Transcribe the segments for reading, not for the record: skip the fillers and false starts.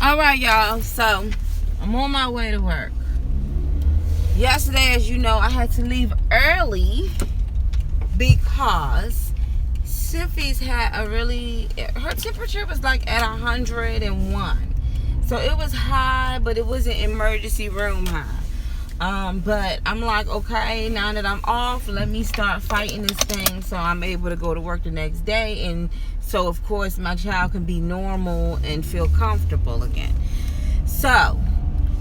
All right, y'all. So I'm on my way to work. Yesterday, as you know, I had to leave early because Symphy's had her temperature was like at 101. So it was high, but it wasn't emergency room high. But I'm like, okay, now that I'm off, let me start fighting this thing so I'm able to go to work the next day. And so, of course, my child can be normal and feel comfortable again. So,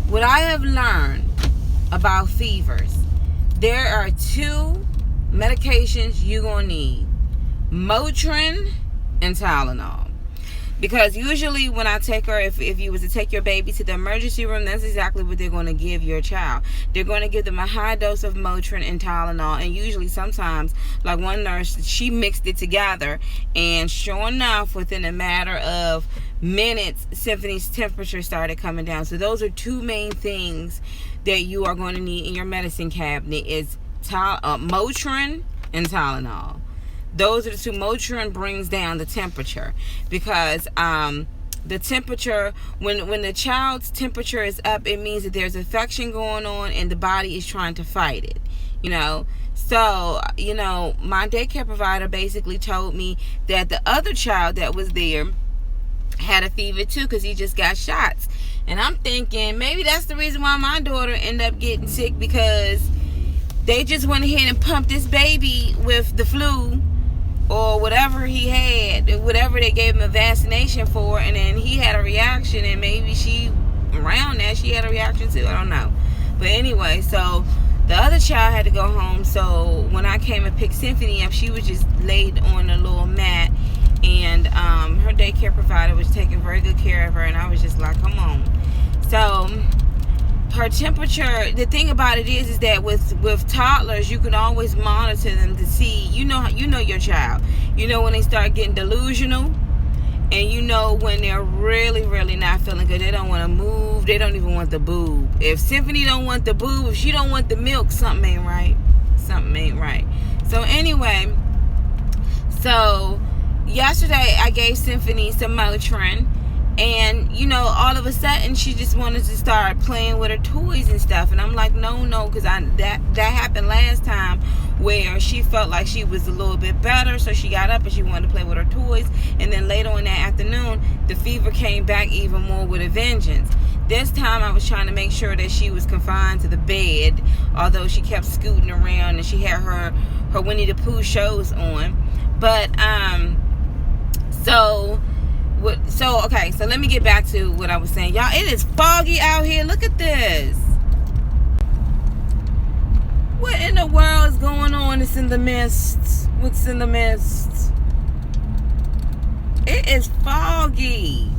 what I have learned about fevers, there are two medications you're going to need. Motrin and Tylenol. Because usually when I take her, if you was to take your baby to the emergency room, that's exactly what they're going to give your child. They're going to give them a high dose of Motrin and Tylenol. And usually sometimes, like one nurse, she mixed it together. And sure enough, within a matter of minutes, Symphy's temperature started coming down. So those are two main things that you are going to need in your medicine cabinet is Motrin and Tylenol. Those are the two. Motrin brings down the temperature because the temperature, when the child's temperature is up, it means that there's infection going on and the body is trying to fight it, So, my daycare provider basically told me that the other child that was there had a fever too because he just got shots. And I'm thinking maybe that's the reason why my daughter ended up getting sick, because they just went ahead and pumped this baby with the flu or whatever he had, whatever they gave him a vaccination for, and then he had a reaction, and maybe she had a reaction too. I don't know. But anyway, so the other child had to go home. So when I came and picked Symphony up, she was just laid on a little mat, and her daycare provider was taking very good care of her, and I was just like, come on. So her temperature, the thing about it is that with toddlers, you can always monitor them to see, you know your child. You know when they start getting delusional, and you know when they're really, really not feeling good. They don't want to move. They don't even want the boob. If Symphony don't want the boob, if she don't want the milk, something ain't right. Something ain't right. So anyway, so yesterday I gave Symphony some Motrin. And, all of a sudden, she just wanted to start playing with her toys and stuff. And I'm like, no, because that happened last time where she felt like she was a little bit better. So she got up and she wanted to play with her toys. And then later on that afternoon, the fever came back even more with a vengeance. This time, I was trying to make sure that she was confined to the bed, although she kept scooting around and she had her Winnie the Pooh shows on. But, okay, so let me get back to what I was saying. Y'all, it is foggy out here. Look at this. What in the world is going on? It's in the mist. What's in the mist? It is foggy.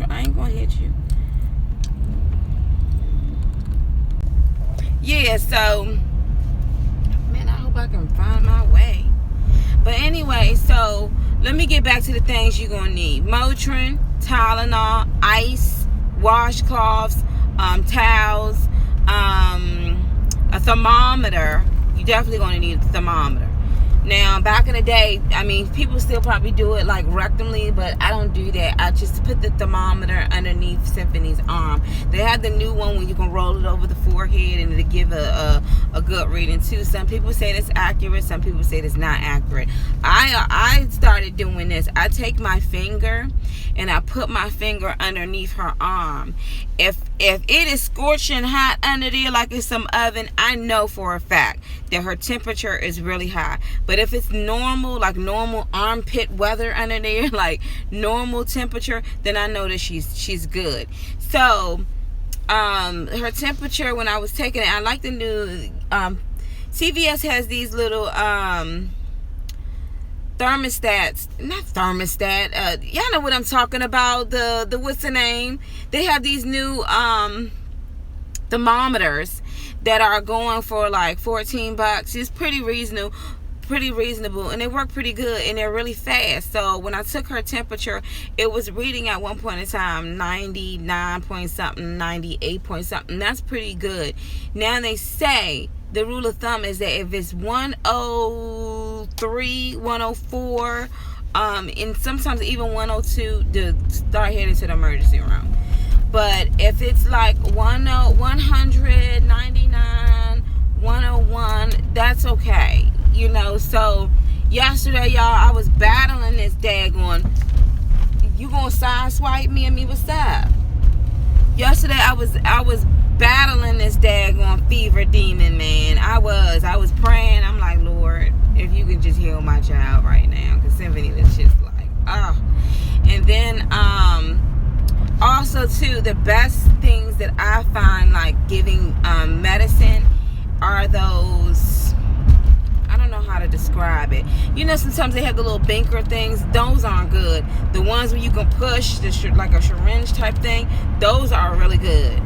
I ain't gonna hit you. Yeah, so, man, I hope I can find my way. But anyway, so let me get back to the things you're going to need. Motrin, Tylenol, ice, washcloths, towels, a thermometer. You're definitely going to need a thermometer. Now, back in the day, people still probably do it like rectally, but I don't do that. I just put the thermometer underneath Symphony's arm. They have the new one where you can roll it over the forehead and it'll give a good reading too. Some people say that's accurate. Some people say it's not accurate. I started doing this. I take my finger and I put my finger underneath her arm. If it is scorching hot under there like it's some oven, I know for a fact that her temperature is really high. But if it's normal, like normal armpit weather under there, like normal temperature, then I know that she's good. So her temperature when I was taking it, I like the new CVS has these little thermostats, not thermostat, y'all know what I'm talking about, the what's the name, they have these new thermometers that are going for like $14. It's pretty reasonable, and they work pretty good, and they're really fast. So when I took her temperature, it was reading at one point in time 99 point something, 98 point something. That's pretty good. Now they say the rule of thumb is that if it's 103, 104, And sometimes even 102 to start heading to the emergency room. But if it's like 100, 99, 101, that's okay. So yesterday, y'all, I was battling this daggone, you gonna sideswipe me and me, what's up? Yesterday, I was battling this daggone fever demon, man. I was praying. I'm like, Lord, if you can just heal my child right now. Because Symphony was just like, oh. And then, also, too, the best things that I find, like, giving medicine are those, I don't know how to describe it. Sometimes they have the little banker things. Those aren't good. The ones where you can push, like a syringe type thing, those are really good.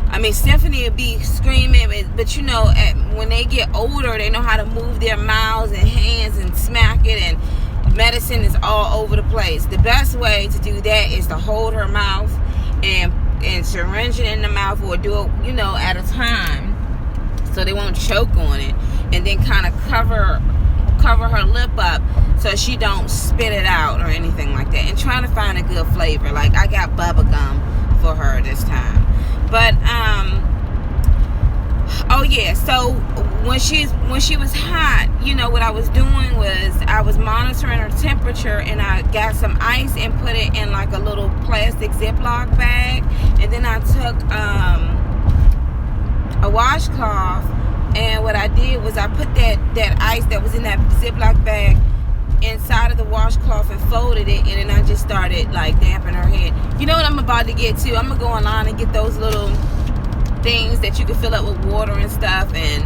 I mean, Symphony would be screaming, but when they get older, they know how to move their mouths and hands and smack it, and medicine is all over the place. The best way to do that is to hold her mouth and syringe it in the mouth, or do it, at a time, so they won't choke on it, and then kind of cover her lip up so she don't spit it out or anything like that, and trying to find a good flavor. Like, I got bubble gum for her this time. But oh yeah, so when she was hot, what I was doing was I was monitoring her temperature, and I got some ice and put it in like a little plastic Ziploc bag, and then I took a washcloth, and what I did was I put that ice that was in that Ziploc bag inside of the washcloth and folded it, and then I just started like damping her head. You know what I'm about to get to? I'm gonna go online and get those little things that you can fill up with water and stuff, and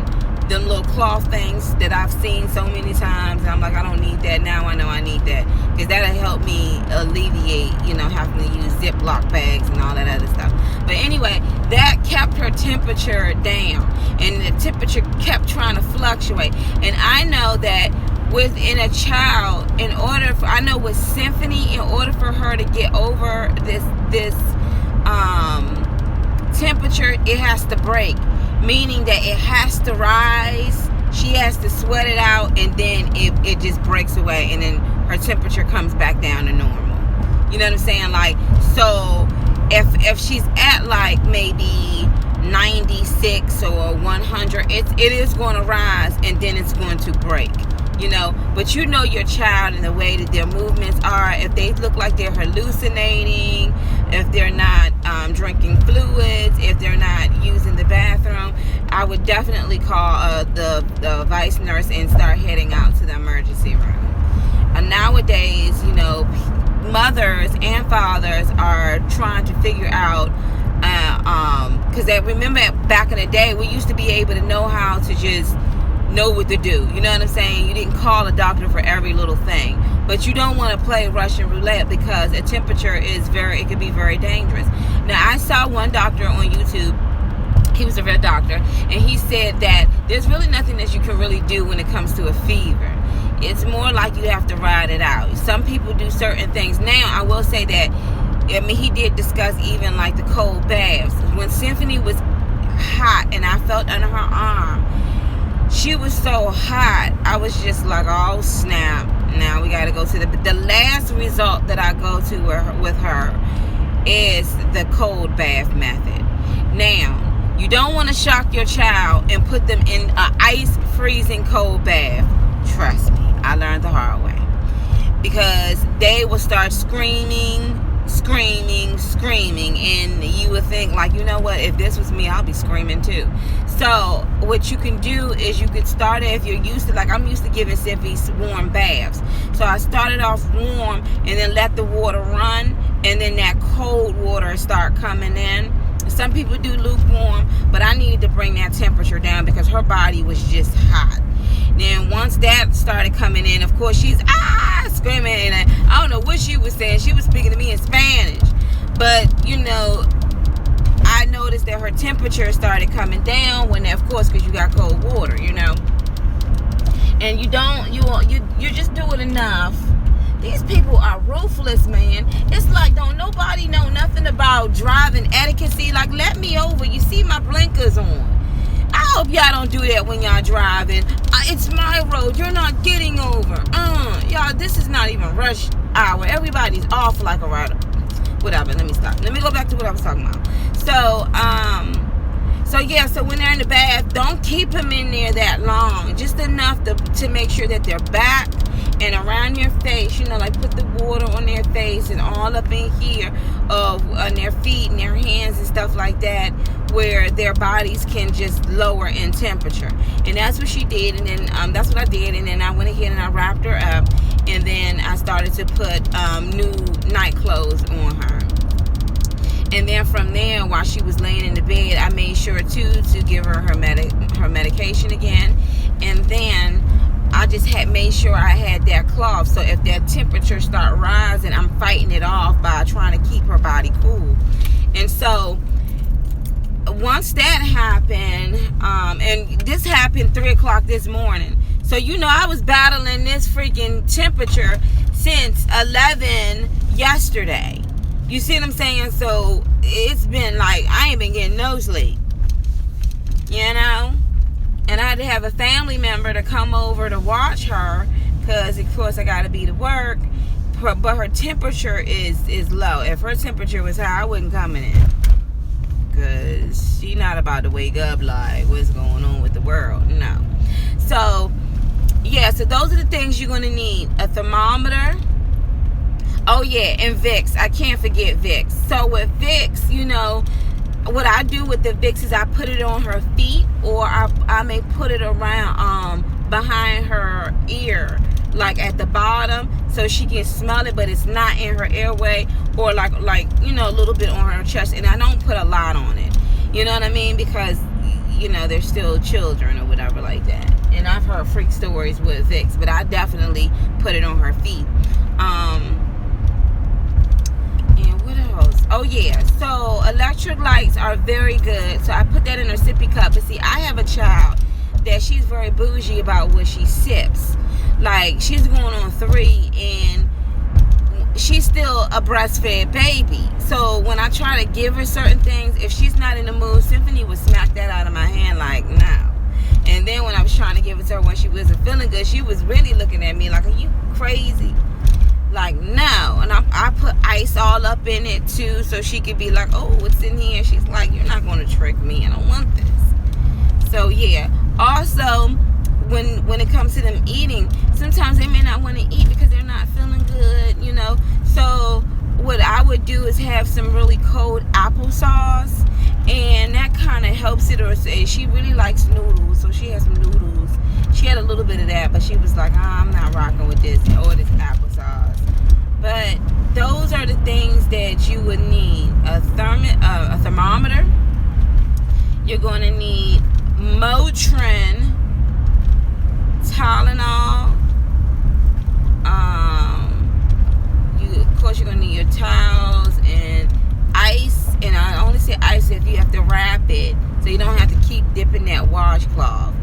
them little cloth things that I've seen so many times, and I'm like, I don't need that. Now I know I need that, because that'll help me alleviate having to use Ziploc bags and all that other stuff. But anyway, that kept her temperature down, and the temperature kept trying to fluctuate. And I know that within a child, I know with Symphony, in order for her to get over this temperature, it has to break, meaning that it has to rise, she has to sweat it out, and then it just breaks away, and then her temperature comes back down to normal. You know what I'm saying? Like, so if she's at like maybe 96 or 100, it is going to rise, and then it's going to break. But your child and the way that their movements are, if they look like they're hallucinating, if they're not drinking fluids, if they're not using the bathroom, I would definitely call the vice nurse and start heading out to the emergency room. And nowadays, mothers and fathers are trying to figure out, because remember back in the day, we used to be able to know how to just know what to do. You know what I'm saying? You didn't call a doctor for every little thing. But you don't want to play Russian roulette, because a temperature it can be very dangerous. Now, I saw one doctor on YouTube. He was a vet doctor, and he said that there's really nothing that you can really do when it comes to a fever. It's more like you have to ride it out. Some people do certain things. Now, I will say that, he did discuss even like the cold baths. When Symphony was hot and I felt under her arm, she was so hot, I was just like, oh snap, now we got to go to the last result that I go to with her is the cold bath method. Now, you don't want to shock your child and put them in an ice freezing cold bath. Trust me, I learned the hard way, because they will start screaming, and you would think like, what, if this was me, I'll be screaming too. So what you can do is you could start it, if you're used to, like I'm used to giving Sippy warm baths, so I started off warm and then let the water run, and then that cold water start coming in. Some people do lukewarm, but I needed to bring that temperature down because her body was just hot. Then once that started coming in, of course she's screaming, and I don't know what she was saying. She was speaking to me in Spanish, but I noticed that her temperature started coming down when, of course, because you got cold water, and you just do it enough. These people are ruthless, man. It's like, don't nobody know nothing about driving etiquette. Like, let me over. You see my blinkers on. I hope y'all don't do that when y'all driving. It's my road. You're not getting over. Y'all, this is not even rush hour. Everybody's off like a rider. Whatever. Let me stop. Let me go back to what I was talking about. So when they're in the bath, don't keep them in there that long. Just enough to make sure that they're back and around your face. You know, like put the water on their face and all up in here, on their feet and their hands and stuff like that, where their bodies can just lower in temperature. And that's what she did. And then that's what I did. And then I went ahead and I wrapped her up. And then I started to put new night clothes on her. And then from there, while she was laying in the bed, I made sure too to give her her medication again. And then I just had made sure I had that cloth, so if that temperature start rising, I'm fighting it off by trying to keep her body cool. And so once that happened, and this happened 3 o'clock this morning. So I was battling this freaking temperature since 11 yesterday. You see what I'm saying? So it's been like I ain't been getting no sleep. And I had to have a family member to come over to watch her, because of course I gotta be to work. But her temperature is low. If her temperature was high, I wouldn't come in, because she's not about to wake up like what's going on with the world. No. So yeah, so those are the things you're gonna need: a thermometer. Oh yeah, and Vicks. I can't forget Vicks. So with Vicks, what I do with the Vicks is I put it on her feet, or I may put it around behind her ear, like at the bottom, so she can smell it, but it's not in her airway, or like a little bit on her chest. And I don't put a lot on it. You know what I mean? Because they're still children or whatever like that. And I've heard freak stories with Vicks, but I definitely put it on her feet. Oh yeah, so electric lights are very good. So I put that in her sippy cup. But see, I have a child that she's very bougie about what she sips. Like, she's going on 3, and she's still a breastfed baby. So when I try to give her certain things, if she's not in the mood, Symphony would smack that out of my hand like, no. And then when I was trying to give it to her when she wasn't feeling good, she was really looking at me like, are you crazy? Like, no. And I put ice all up in it too, so she could be like, oh, what's in here? She's like, you're not going to trick me. I don't want this. So yeah. Also, when it comes to them eating, sometimes they may not want to eat because they're not feeling good, So what I would do is have some really cold applesauce, and that kind of helps it. Or say she really likes noodles, so she has some noodles. She had a little bit of that, but she was like, I'm not rocking with this or this applesauce. But those are the things that you would need: a thermometer. You're going to need Motrin, Tylenol. Of course, you're going to need your towels and ice. And I only say ice if you have to wrap it, so you don't have to keep dipping that washcloth.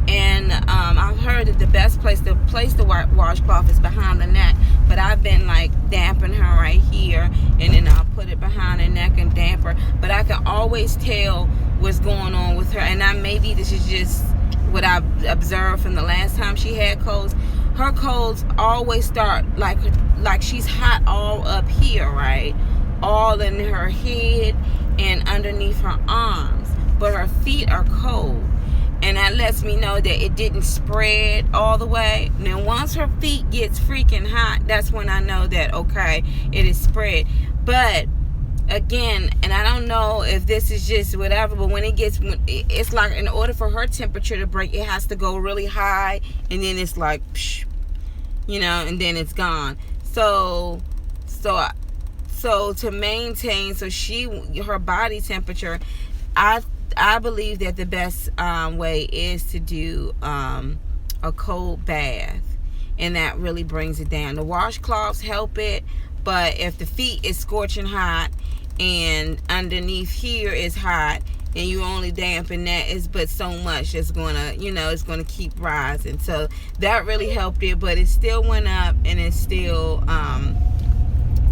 And I've heard that the best place to place the washcloth is behind the neck, but I've been like damping her right here, and then I'll put it behind her neck and damp her. But I can always tell what's going on with her, and maybe this is just what I've observed from the last time she had colds. Her colds always start like she's hot all up here, right? All in her head and underneath her arms, but her feet are cold. And that lets me know that it didn't spread all the way. Now, once her feet gets freaking hot, that's when I know that, okay, it is spread. But, again, and I don't know if this is just whatever, but when it's like in order for her temperature to break, it has to go really high. And then it's like, psh, and then it's gone. So to maintain, her body temperature, I believe that the best way is to do a cold bath, and that really brings it down. The washcloths help it, but if the feet is scorching hot and underneath here is hot, and you only dampen that, but so much it's gonna, it's gonna keep rising. So that really helped it, but it still went up, and it still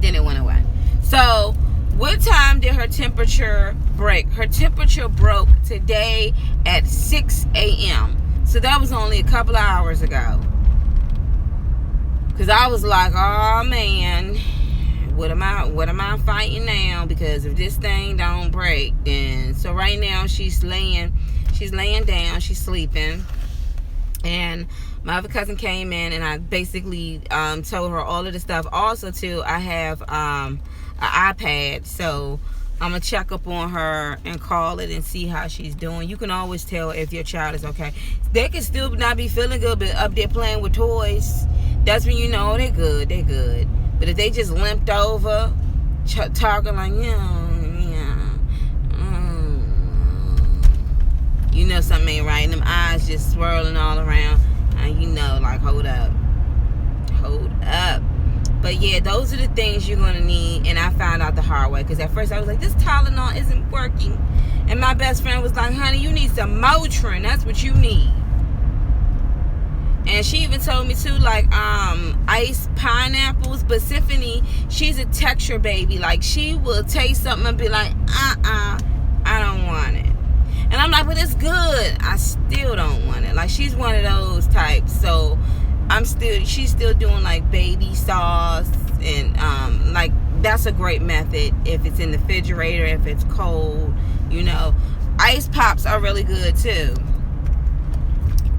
then it went away. So What time did her temperature break? Her temperature broke today at 6 a.m. So that was only a couple of hours ago. Because I was like, oh man, what am I fighting now? Because if this thing don't break, then so right now she's laying down, she's sleeping. And my other cousin came in, and I basically told her all of the stuff. Also, too, I have an iPad, so I'm going to check up on her and call it and see how she's doing. You can always tell if your child is okay. They can still not be feeling good, but up there playing with toys, that's when you know they're good. But if they just limped over, talking like, you know something ain't right, and them eyes just swirling all around, and you know, like, hold up. But yeah, those are the things you're gonna need, and I found out the hard way, because at first I was like, this Tylenol isn't working, and my best friend was like, honey, you need some Motrin, that's what you need. And she even told me too, like, iced pineapples. But Symphony, she's a texture baby. Like, she will taste something and be like, I don't want it. And I'm like, but it's good. I still don't want it. Like, she's one of those types. So she's still doing like baby sauce, and like, that's a great method if it's in the refrigerator, if it's cold, you know. Ice pops are really good too.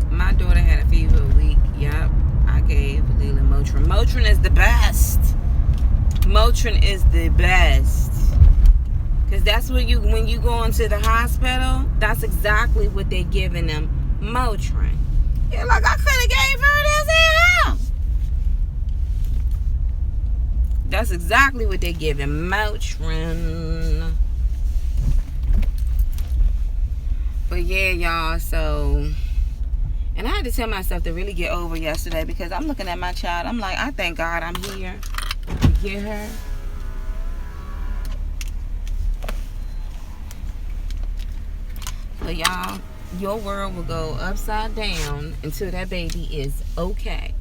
My daughter had a fever a week. Yep, I gave Leland Motrin. Motrin is the best. Motrin is the best. Because that's what when you go into the hospital, that's exactly what they're giving them. Motrin. You're like, I could have gave her this at house. That's exactly what they're giving. Motrin. But yeah, y'all, so... And I had to tell myself to really get over yesterday, because I'm looking at my child. I'm like, I thank God I'm here to get her. But y'all, your world will go upside down until that baby is okay.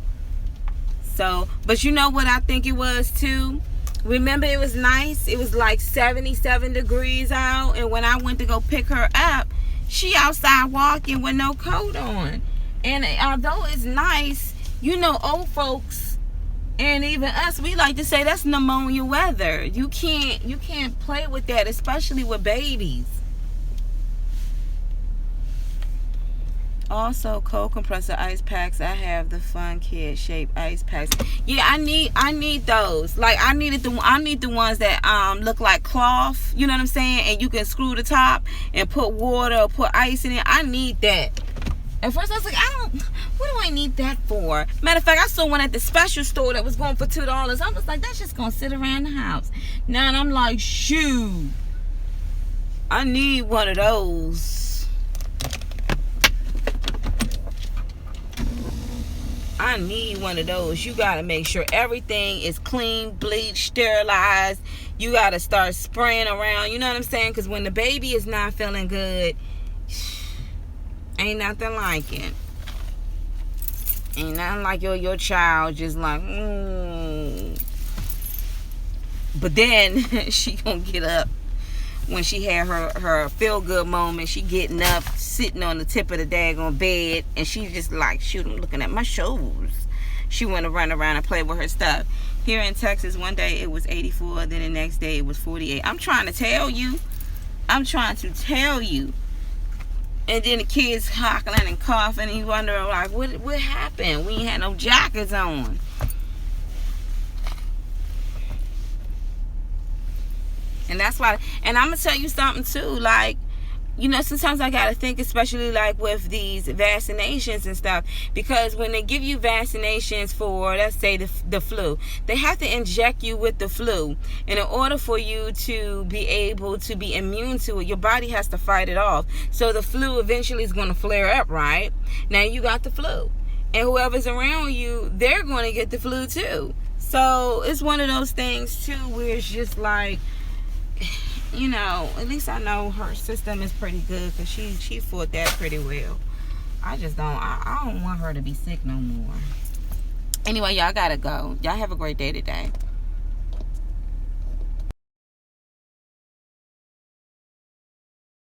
So, but you know what I think it was too? Remember, it was nice. It was like 77 degrees out. And when I went to go pick her up, she outside walking with no coat on. And although it's nice, you know, old folks and even us, we like to say that's pneumonia weather. You can't play with that, especially with babies. Also, cold compressor ice packs. I have the Fun Kid shaped ice packs. Yeah, I need those. Like, I need the ones that look like cloth. You know what I'm saying? And you can screw the top and put water or put ice in it. I need that. At first I was like, what do I need that for? Matter of fact, I saw one at the special store that was going for $2. I was like, that's just gonna sit around the house. Now I'm like, shoot, I need one of those. I need one of those. You gotta make sure everything is clean, bleached, sterilized. You gotta start spraying around, you know what I'm saying? Because when the baby is not feeling good, ain't nothing like it. Ain't nothing like your child just like, But then she gonna get up when she had her feel good moment. She getting up, sitting on the tip of the daggone bed, and she just like, shoot, I'm looking at my shoes. She want to run around and play with her stuff. Here in Texas, one day it was 84, then the next day it was 48. I'm trying to tell you. And then the kids hockling and coughing, and you wonder, like, what happened? We ain't had no jackets on. And that's why, and I'm going to tell you something too, like, you know, sometimes I got to think, especially like with these vaccinations and stuff, because when they give you vaccinations for, let's say, the flu, they have to inject you with the flu. And in order for you to be able to be immune to it, your body has to fight it off. So the flu eventually is going to flare up, right? Now you got the flu. And whoever's around you, they're going to get the flu too. So it's one of those things too where it's just like, you know, at least I know her system is pretty good, because she fought that pretty well. I just don't, I don't want her to be sick no more. Anyway, y'all gotta go. Y'all have a great day today.